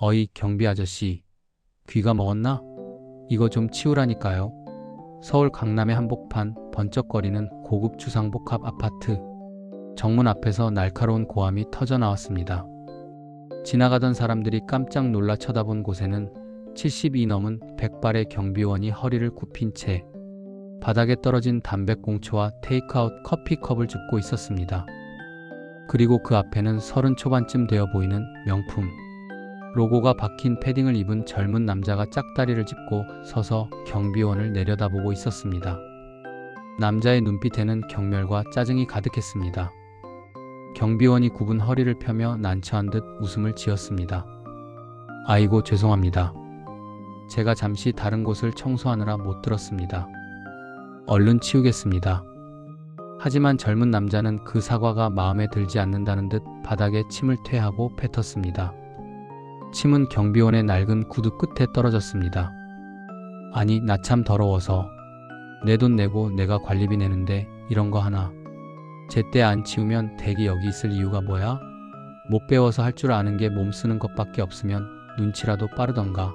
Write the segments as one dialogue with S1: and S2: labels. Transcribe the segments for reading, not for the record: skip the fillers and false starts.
S1: 어이 경비 아저씨, 귀가 먹었나? 이거 좀 치우라니까요. 서울 강남의 한복판 번쩍거리는 고급 주상복합 아파트. 정문 앞에서 날카로운 고함이 터져 나왔습니다. 지나가던 사람들이 깜짝 놀라 쳐다본 곳에는 70이 넘은 백발의 경비원이 허리를 굽힌 채 바닥에 떨어진 담배꽁초와 테이크아웃 커피컵을 줍고 있었습니다. 그리고 그 앞에는 30 초반쯤 되어 보이는 명품 로고가 박힌 패딩을 입은 젊은 남자가 짝다리를 짚고 서서 경비원을 내려다보고 있었습니다. 남자의 눈빛에는 경멸과 짜증이 가득했습니다. 경비원이 굽은 허리를 펴며 난처한 듯 웃음을 지었습니다. 아이고 죄송합니다. 제가 잠시 다른 곳을 청소하느라 못 들었습니다. 얼른 치우겠습니다. 하지만 젊은 남자는 그 사과가 마음에 들지 않는다는 듯 바닥에 침을 퇴하고 뱉었습니다. 침은 경비원의 낡은 구두 끝에 떨어졌습니다. 아니 나 참 더러워서 내 돈 내고 내가 관리비 내는데 이런 거 하나 제때 안 치우면 댁이 여기 있을 이유가 뭐야? 못 배워서 할 줄 아는 게 몸 쓰는 것밖에 없으면 눈치라도 빠르던가.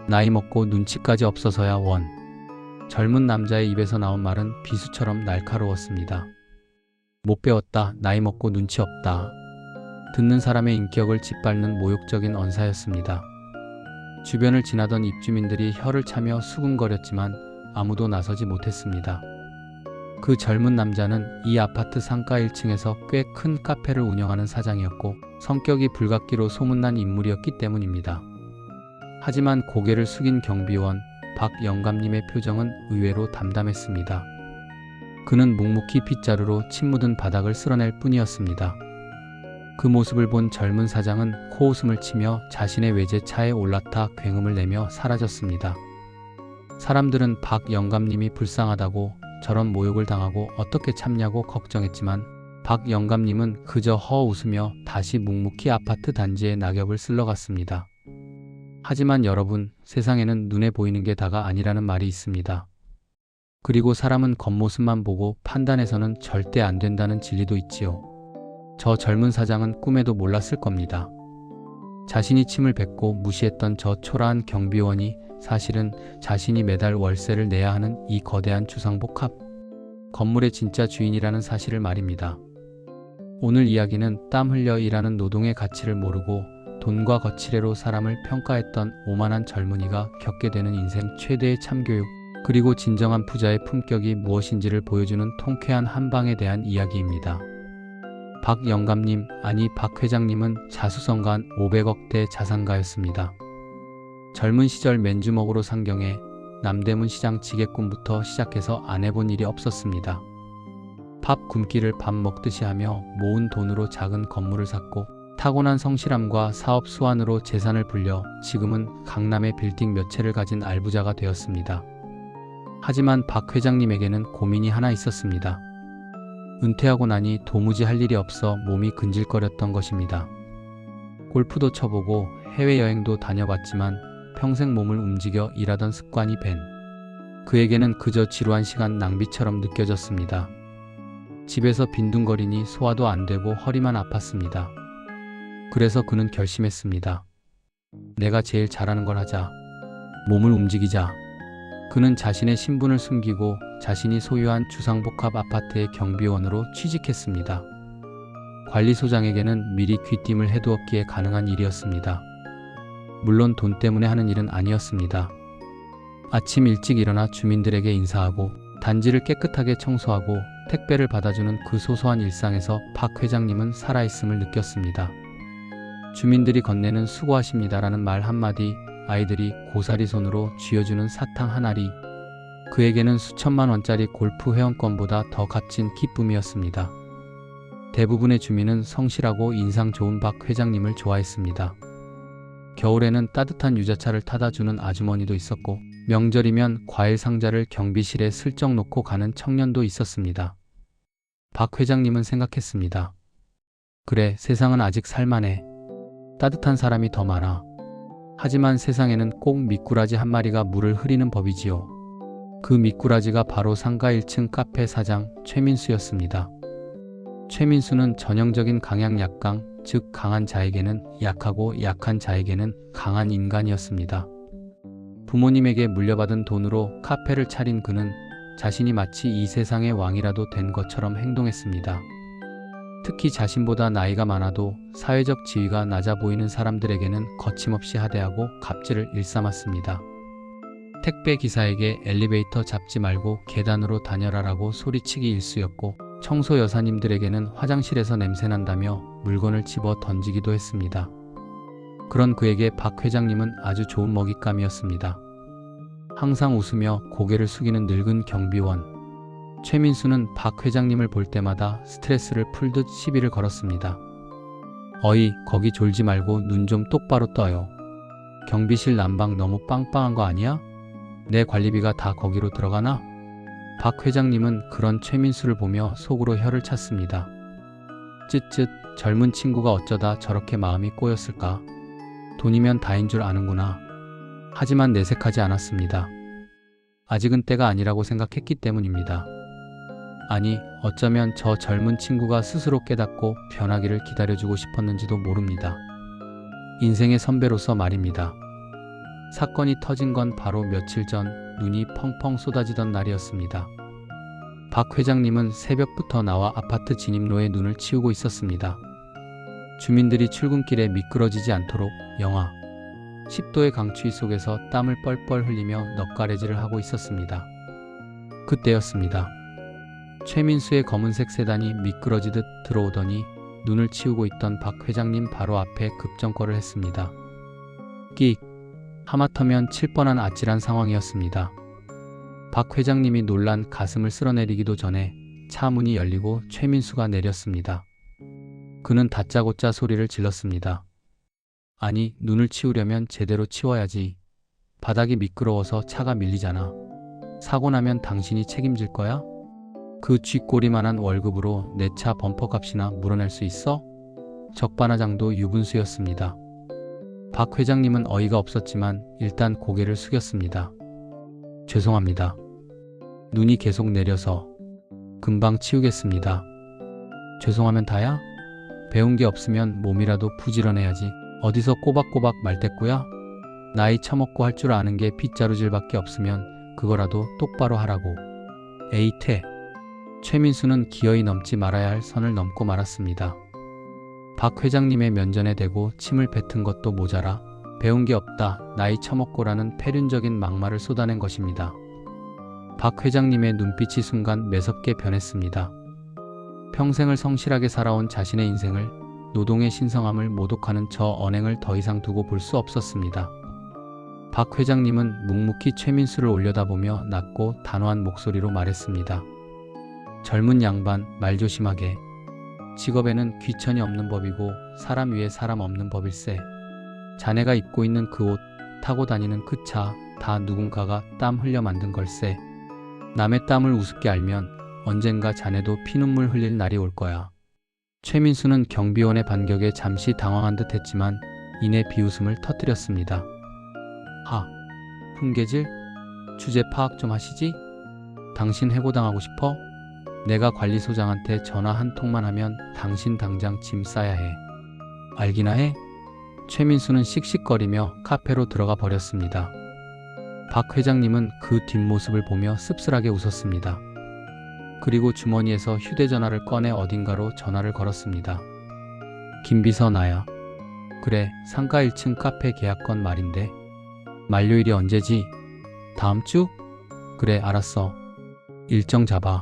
S1: 나이 먹고 눈치까지 없어서야 원. 젊은 남자의 입에서 나온 말은 비수처럼 날카로웠습니다. 못 배웠다, 나이 먹고 눈치 없다. 듣는 사람의 인격을 짓밟는 모욕적인 언사였습니다. 주변을 지나던 입주민들이 혀를 차며 수군거렸지만 아무도 나서지 못했습니다. 그 젊은 남자는 이 아파트 상가 1층에서 꽤 큰 카페를 운영하는 사장이었고 성격이 불같기로 소문난 인물이었기 때문입니다. 하지만 고개를 숙인 경비원 박 영감님의 표정은 의외로 담담했습니다. 그는 묵묵히 빗자루로 침 묻은 바닥을 쓸어낼 뿐이었습니다. 그 모습을 본 젊은 사장은 코웃음을 치며 자신의 외제차에 올라타 굉음을 내며 사라졌습니다. 사람들은 박 영감님이 불쌍하다고 저런 모욕을 당하고 어떻게 참냐고 걱정했지만 박 영감님은 그저 허웃으며 다시 묵묵히 아파트 단지의 낙엽을 쓸러갔습니다. 하지만 여러분, 세상에는 눈에 보이는 게 다가 아니라는 말이 있습니다. 그리고 사람은 겉모습만 보고 판단해서는 절대 안 된다는 진리도 있지요. 저 젊은 사장은 꿈에도 몰랐을 겁니다. 자신이 침을 뱉고 무시했던 저 초라한 경비원이 사실은 자신이 매달 월세를 내야 하는 이 거대한 주상복합 건물의 진짜 주인이라는 사실을 말입니다. 오늘 이야기는 땀 흘려 일하는 노동의 가치를 모르고 돈과 거치레로 사람을 평가했던 오만한 젊은이가 겪게 되는 인생 최대의 참교육, 그리고 진정한 부자의 품격이 무엇인지를 보여주는 통쾌한 한방에 대한 이야기입니다. 박 영감님, 아니 박 회장님은 자수성가한 500억대 자산가였습니다. 젊은 시절 맨주먹으로 상경해 남대문 시장 지게꾼부터 시작해서 안 해본 일이 없었습니다. 밥 굶기를 밥 먹듯이 하며 모은 돈으로 작은 건물을 샀고 타고난 성실함과 사업 수완으로 재산을 불려 지금은 강남의 빌딩 몇 채를 가진 알부자가 되었습니다. 하지만 박 회장님에게는 고민이 하나 있었습니다. 은퇴하고 나니 도무지 할 일이 없어 몸이 근질거렸던 것입니다. 골프도 쳐보고 해외여행도 다녀봤지만 평생 몸을 움직여 일하던 습관이 밴 그에게는 그저 지루한 시간 낭비처럼 느껴졌습니다. 집에서 빈둥거리니 소화도 안 되고 허리만 아팠습니다. 그래서 그는 결심했습니다. 내가 제일 잘하는 걸 하자. 몸을 움직이자. 그는 자신의 신분을 숨기고 자신이 소유한 주상복합 아파트의 경비원으로 취직했습니다. 관리소장에게는 미리 귀띔을 해두었기에 가능한 일이었습니다. 물론 돈 때문에 하는 일은 아니었습니다. 아침 일찍 일어나 주민들에게 인사하고 단지를 깨끗하게 청소하고 택배를 받아주는 그 소소한 일상에서 박 회장님은 살아있음을 느꼈습니다. 주민들이 건네는 수고하십니다라는 말 한마디, 아이들이 고사리 손으로 쥐어주는 사탕 한 알이, 그에게는 수천만 원짜리 골프 회원권보다 더 값진 기쁨이었습니다. 대부분의 주민은 성실하고 인상 좋은 박 회장님을 좋아했습니다. 겨울에는 따뜻한 유자차를 타다 주는 아주머니도 있었고 명절이면 과일 상자를 경비실에 슬쩍 놓고 가는 청년도 있었습니다. 박 회장님은 생각했습니다. 그래, 세상은 아직 살만해. 따뜻한 사람이 더 많아. 하지만 세상에는 꼭 미꾸라지 한 마리가 물을 흐리는 법이지요. 그 미꾸라지가 바로 상가 1층 카페 사장 최민수였습니다. 최민수는 전형적인 강약약강, 즉 강한 자에게는 약하고 약한 자에게는 강한 인간이었습니다. 부모님에게 물려받은 돈으로 카페를 차린 그는 자신이 마치 이 세상의 왕이라도 된 것처럼 행동했습니다. 특히 자신보다 나이가 많아도 사회적 지위가 낮아 보이는 사람들에게는 거침없이 하대하고 갑질을 일삼았습니다. 택배 기사에게 엘리베이터 잡지 말고 계단으로 다녀라라고 소리치기 일쑤였고, 청소 여사님들에게는 화장실에서 냄새난다며 물건을 집어 던지기도 했습니다. 그런 그에게 박 회장님은 아주 좋은 먹잇감이었습니다. 항상 웃으며 고개를 숙이는 늙은 경비원. 최민수는 박 회장님을 볼 때마다 스트레스를 풀듯 시비를 걸었습니다. 어이, 거기 졸지 말고 눈 좀 똑바로 떠요. 경비실 난방 너무 빵빵한 거 아니야? 내 관리비가 다 거기로 들어가나? 박 회장님은 그런 최민수를 보며 속으로 혀를 찼습니다. 쯧쯧, 젊은 친구가 어쩌다 저렇게 마음이 꼬였을까? 돈이면 다인 줄 아는구나. 하지만 내색하지 않았습니다. 아직은 때가 아니라고 생각했기 때문입니다. 아니, 어쩌면 저 젊은 친구가 스스로 깨닫고 변하기를 기다려주고 싶었는지도 모릅니다. 인생의 선배로서 말입니다. 사건이 터진 건 바로 며칠 전 눈이 펑펑 쏟아지던 날이었습니다. 박 회장님은 새벽부터 나와 아파트 진입로에 눈을 치우고 있었습니다. 주민들이 출근길에 미끄러지지 않도록 영하 10도의 강추위 속에서 땀을 뻘뻘 흘리며 넋가래질을 하고 있었습니다. 그때였습니다. 최민수의 검은색 세단이 미끄러지듯 들어오더니 눈을 치우고 있던 박 회장님 바로 앞에 급정거를 했습니다. 끽! 하마터면 칠 뻔한 아찔한 상황이었습니다. 박 회장님이 놀란 가슴을 쓸어내리기도 전에 차 문이 열리고 최민수가 내렸습니다. 그는 다짜고짜 소리를 질렀습니다. 아니, 눈을 치우려면 제대로 치워야지. 바닥이 미끄러워서 차가 밀리잖아. 사고 나면 당신이 책임질 거야? 그 쥐꼬리만한 월급으로 내 차 범퍼값이나 물어낼 수 있어? 적반하장도 유분수였습니다. 박 회장님은 어이가 없었지만 일단 고개를 숙였습니다. 죄송합니다. 눈이 계속 내려서 금방 치우겠습니다. 죄송하면 다야? 배운 게 없으면 몸이라도 부지런해야지. 어디서 꼬박꼬박 말대꾸야? 나이 처먹고 할 줄 아는 게 빗자루질밖에 없으면 그거라도 똑바로 하라고. 에이 퇴. 최민수는 기어이 넘지 말아야 할 선을 넘고 말았습니다. 박 회장님의 면전에 대고 침을 뱉은 것도 모자라 배운 게 없다, 나이 처먹고라는 패륜적인 막말을 쏟아낸 것입니다. 박 회장님의 눈빛이 순간 매섭게 변했습니다. 평생을 성실하게 살아온 자신의 인생을, 노동의 신성함을 모독하는 저 언행을 더 이상 두고 볼 수 없었습니다. 박 회장님은 묵묵히 최민수를 올려다보며 낮고 단호한 목소리로 말했습니다. 젊은 양반, 말 조심하게. 직업에는 귀천이 없는 법이고 사람 위에 사람 없는 법일세. 자네가 입고 있는 그 옷, 타고 다니는 그 차, 다 누군가가 땀 흘려 만든 걸세. 남의 땀을 우습게 알면 언젠가 자네도 피눈물 흘릴 날이 올 거야. 최민수는 경비원의 반격에 잠시 당황한 듯 했지만 이내 비웃음을 터뜨렸습니다. 하, 훈계질? 주제 파악 좀 하시지? 당신 해고당하고 싶어? 내가 관리소장한테 전화 한 통만 하면 당신 당장 짐 싸야 해. 알기나 해? 최민수는 씩씩거리며 카페로 들어가 버렸습니다. 박 회장님은 그 뒷모습을 보며 씁쓸하게 웃었습니다. 그리고 주머니에서 휴대전화를 꺼내 어딘가로 전화를 걸었습니다. 김비서 나야. 그래, 상가 1층 카페 계약건 말인데. 만료일이 언제지? 다음 주? 그래, 알았어. 일정 잡아.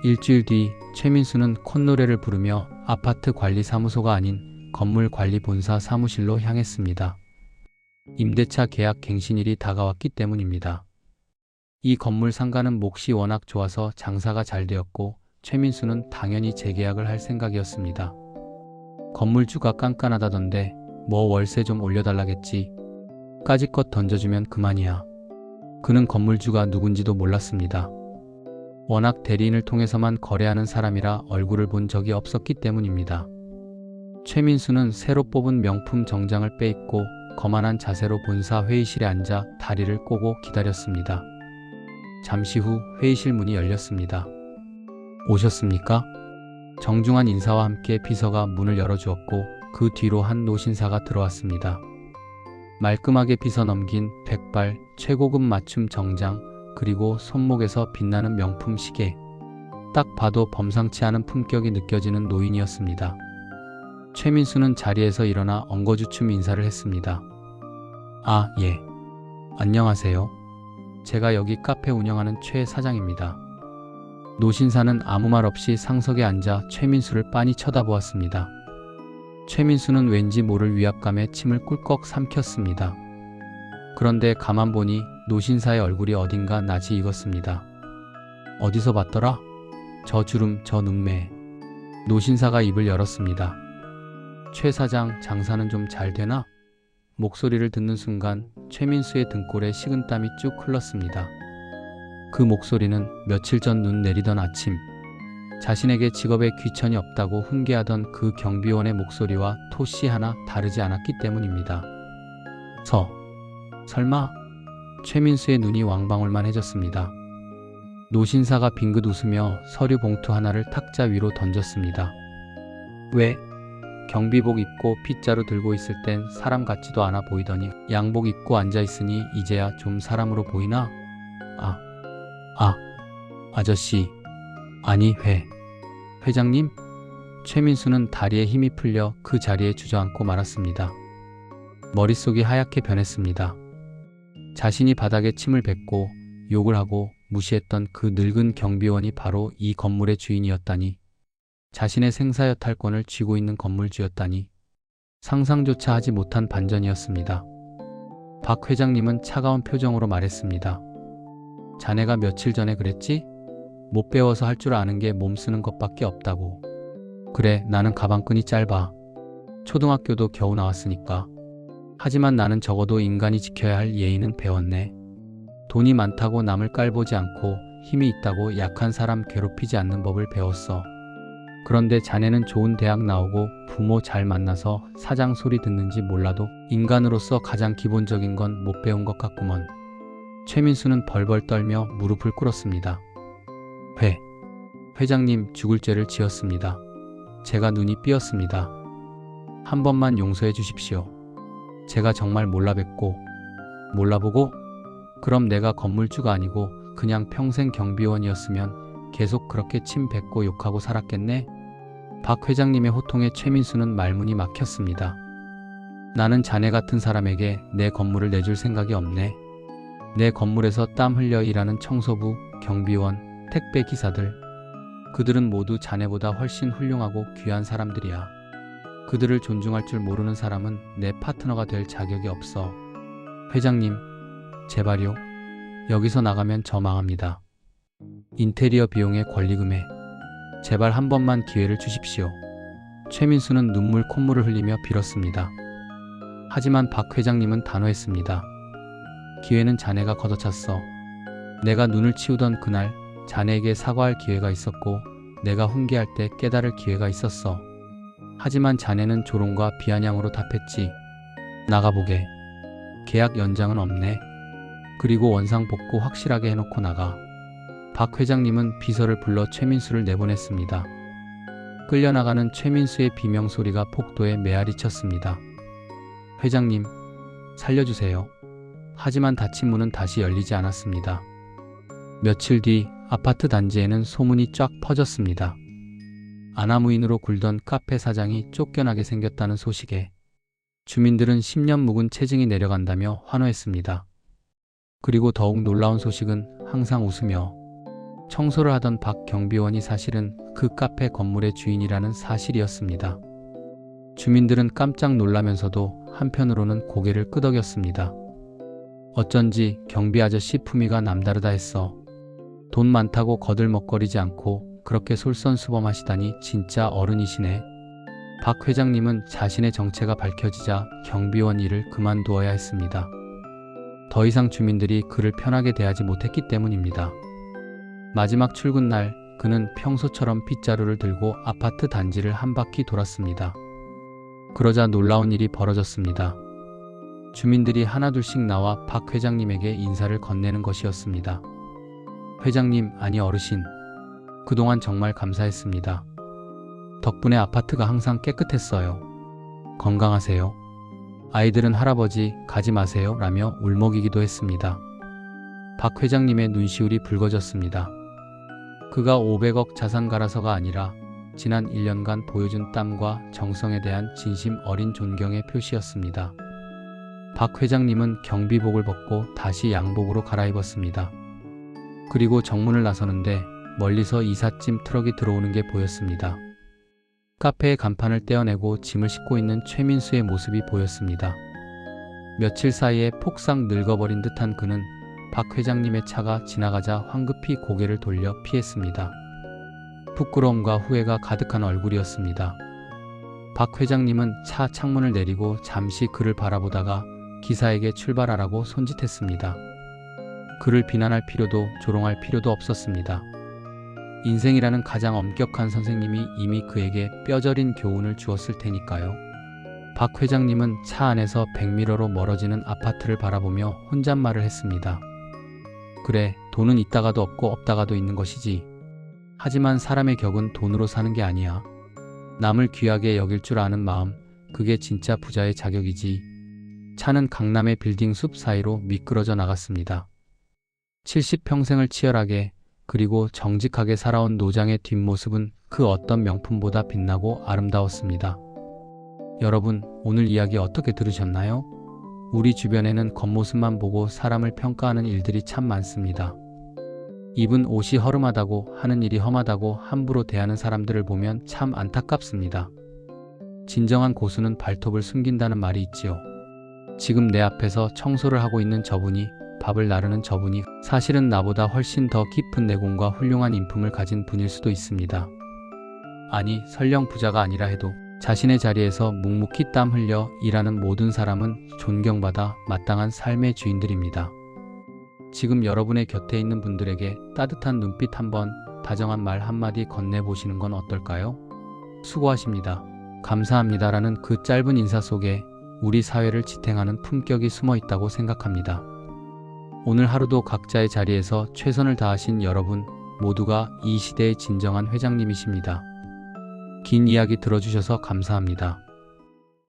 S1: 일주일 뒤 최민수는 콧노래를 부르며 아파트 관리사무소가 아닌 건물관리본사 사무실로 향했습니다. 임대차 계약 갱신일이 다가왔기 때문입니다. 이 건물 상가는 몫이 워낙 좋아서 장사가 잘 되었고 최민수는 당연히 재계약을 할 생각이었습니다. 건물주가 깐깐하다던데 뭐 월세 좀 올려달라겠지. 까짓것 던져주면 그만이야. 그는 건물주가 누군지도 몰랐습니다. 워낙 대리인을 통해서만 거래하는 사람이라 얼굴을 본 적이 없었기 때문입니다. 최민수는 새로 뽑은 명품 정장을 빼입고 거만한 자세로 본사 회의실에 앉아 다리를 꼬고 기다렸습니다. 잠시 후 회의실 문이 열렸습니다. 오셨습니까? 정중한 인사와 함께 비서가 문을 열어주었고 그 뒤로 한 노신사가 들어왔습니다. 말끔하게 빗어 넘긴 백발, 최고급 맞춤 정장, 그리고 손목에서 빛나는 명품 시계. 딱 봐도 범상치 않은 품격이 느껴지는 노인이었습니다. 최민수는 자리에서 일어나 엉거주춤 인사를 했습니다. 아, 예. 안녕하세요. 제가 여기 카페 운영하는 최 사장입니다. 노신사는 아무 말 없이 상석에 앉아 최민수를 빤히 쳐다보았습니다. 최민수는 왠지 모를 위압감에 침을 꿀꺽 삼켰습니다. 그런데 가만 보니 노신사의 얼굴이 어딘가 낯이 익었습니다. 어디서 봤더라? 저 주름, 저 눈매. 노신사가 입을 열었습니다. 최 사장, 장사는 좀 잘 되나? 목소리를 듣는 순간 최민수의 등골에 식은땀이 쭉 흘렀습니다. 그 목소리는 며칠 전 눈 내리던 아침, 자신에게 직업에 귀천이 없다고 훈계하던 그 경비원의 목소리와 토씨 하나 다르지 않았기 때문입니다. 설마? 최민수의 눈이 왕방울만해졌습니다. 노신사가 빙긋 웃으며 서류 봉투 하나를 탁자 위로 던졌습니다. 왜? 경비복 입고 빗자루 들고 있을 땐 사람 같지도 않아 보이더니 양복 입고 앉아있으니 이제야 좀 사람으로 보이나? 아저씨. 아니, 회장님? 최민수는 다리에 힘이 풀려 그 자리에 주저앉고 말았습니다. 머릿속이 하얗게 변했습니다. 자신이 바닥에 침을 뱉고 욕을 하고 무시했던 그 늙은 경비원이 바로 이 건물의 주인이었다니. 자신의 생사여탈권을 쥐고 있는 건물주였다니. 상상조차 하지 못한 반전이었습니다. 박 회장님은 차가운 표정으로 말했습니다. 자네가 며칠 전에 그랬지? 못 배워서 할 줄 아는 게 몸 쓰는 것밖에 없다고. 그래, 나는 가방끈이 짧아. 초등학교도 겨우 나왔으니까. 하지만 나는 적어도 인간이 지켜야 할 예의는 배웠네. 돈이 많다고 남을 깔보지 않고 힘이 있다고 약한 사람 괴롭히지 않는 법을 배웠어. 그런데 자네는 좋은 대학 나오고 부모 잘 만나서 사장 소리 듣는지 몰라도 인간으로서 가장 기본적인 건 못 배운 것 같구먼. 최민수는 벌벌 떨며 무릎을 꿇었습니다. 회장님, 죽을 죄를 지었습니다. 제가 눈이 삐었습니다. 한 번만 용서해 주십시오. 제가 정말 몰라보고? 그럼 내가 건물주가 아니고 그냥 평생 경비원이었으면 계속 그렇게 침 뱉고 욕하고 살았겠네? 박 회장님의 호통에 최민수는 말문이 막혔습니다. 나는 자네 같은 사람에게 내 건물을 내줄 생각이 없네. 내 건물에서 땀 흘려 일하는 청소부, 경비원, 택배 기사들, 그들은 모두 자네보다 훨씬 훌륭하고 귀한 사람들이야. 그들을 존중할 줄 모르는 사람은 내 파트너가 될 자격이 없어. 회장님, 제발요. 여기서 나가면 저 망합니다. 인테리어 비용의 권리금에 제발 한 번만 기회를 주십시오. 최민수는 눈물 콧물을 흘리며 빌었습니다. 하지만 박 회장님은 단호했습니다. 기회는 자네가 걷어찼어. 내가 눈을 치우던 그날 자네에게 사과할 기회가 있었고 내가 훈계할 때 깨달을 기회가 있었어. 하지만 자네는 조롱과 비아냥으로 답했지. 나가보게. 계약 연장은 없네. 그리고 원상 복구 확실하게 해놓고 나가. 박 회장님은 비서를 불러 최민수를 내보냈습니다. 끌려나가는 최민수의 비명소리가 폭도에 메아리쳤습니다. 회장님, 살려주세요. 하지만 닫힌 문은 다시 열리지 않았습니다. 며칠 뒤 아파트 단지에는 소문이 쫙 퍼졌습니다. 아나무인으로 굴던 카페 사장이 쫓겨나게 생겼다는 소식에 주민들은 10년 묵은 체증이 내려간다며 환호했습니다. 그리고 더욱 놀라운 소식은 항상 웃으며 청소를 하던 박 경비원이 사실은 그 카페 건물의 주인이라는 사실이었습니다. 주민들은 깜짝 놀라면서도 한편으로는 고개를 끄덕였습니다. 어쩐지 경비 아저씨 품위가 남다르다 했어. 돈 많다고 거들먹거리지 않고 그렇게 솔선수범하시다니 진짜 어른이시네. 박 회장님은 자신의 정체가 밝혀지자 경비원 일을 그만두어야 했습니다. 더 이상 주민들이 그를 편하게 대하지 못했기 때문입니다. 마지막 출근 날 그는 평소처럼 빗자루를 들고 아파트 단지를 한 바퀴 돌았습니다. 그러자 놀라운 일이 벌어졌습니다. 주민들이 하나둘씩 나와 박 회장님에게 인사를 건네는 것이었습니다. 회장님, 아니 어르신. 그동안 정말 감사했습니다. 덕분에 아파트가 항상 깨끗했어요. 건강하세요. 아이들은 할아버지 가지 마세요 라며 울먹이기도 했습니다. 박 회장님의 눈시울이 붉어졌습니다. 그가 500억 자산가라서가 아니라 지난 1년간 보여준 땀과 정성에 대한 진심 어린 존경의 표시였습니다. 박 회장님은 경비복을 벗고 다시 양복으로 갈아입었습니다. 그리고 정문을 나서는데 멀리서 이삿짐 트럭이 들어오는 게 보였습니다. 카페의 간판을 떼어내고 짐을 싣고 있는 최민수의 모습이 보였습니다. 며칠 사이에 폭삭 늙어버린 듯한 그는 박 회장님의 차가 지나가자 황급히 고개를 돌려 피했습니다. 부끄러움과 후회가 가득한 얼굴이었습니다. 박 회장님은 차 창문을 내리고 잠시 그를 바라보다가 기사에게 출발하라고 손짓했습니다. 그를 비난할 필요도 조롱할 필요도 없었습니다. 인생이라는 가장 엄격한 선생님이 이미 그에게 뼈저린 교훈을 주었을 테니까요. 박 회장님은 차 안에서 100미러로 멀어지는 아파트를 바라보며 혼잣말을 했습니다. 그래, 돈은 있다가도 없고 없다가도 있는 것이지. 하지만 사람의 격은 돈으로 사는 게 아니야. 남을 귀하게 여길 줄 아는 마음, 그게 진짜 부자의 자격이지. 차는 강남의 빌딩 숲 사이로 미끄러져 나갔습니다. 70평생을 치열하게 그리고 정직하게 살아온 노장의 뒷모습은 그 어떤 명품보다 빛나고 아름다웠습니다. 여러분, 오늘 이야기 어떻게 들으셨나요? 우리 주변에는 겉모습만 보고 사람을 평가하는 일들이 참 많습니다. 입은 옷이 허름하다고 하는 일이 험하다고 함부로 대하는 사람들을 보면 참 안타깝습니다. 진정한 고수는 발톱을 숨긴다는 말이 있지요. 지금 내 앞에서 청소를 하고 있는 저분이, 밥을 나르는 저분이 사실은 나보다 훨씬 더 깊은 내공과 훌륭한 인품을 가진 분일 수도 있습니다. 아니, 설령 부자가 아니라 해도 자신의 자리에서 묵묵히 땀 흘려 일하는 모든 사람은 존경받아 마땅한 삶의 주인들입니다. 지금 여러분의 곁에 있는 분들에게 따뜻한 눈빛 한번, 다정한 말 한마디 건네보시는 건 어떨까요? 수고하십니다. 감사합니다라는 그 짧은 인사 속에 우리 사회를 지탱하는 품격이 숨어 있다고 생각합니다. 오늘 하루도 각자의 자리에서 최선을 다하신 여러분 모두가 이 시대의 진정한 회장님이십니다. 긴 이야기 들어주셔서 감사합니다.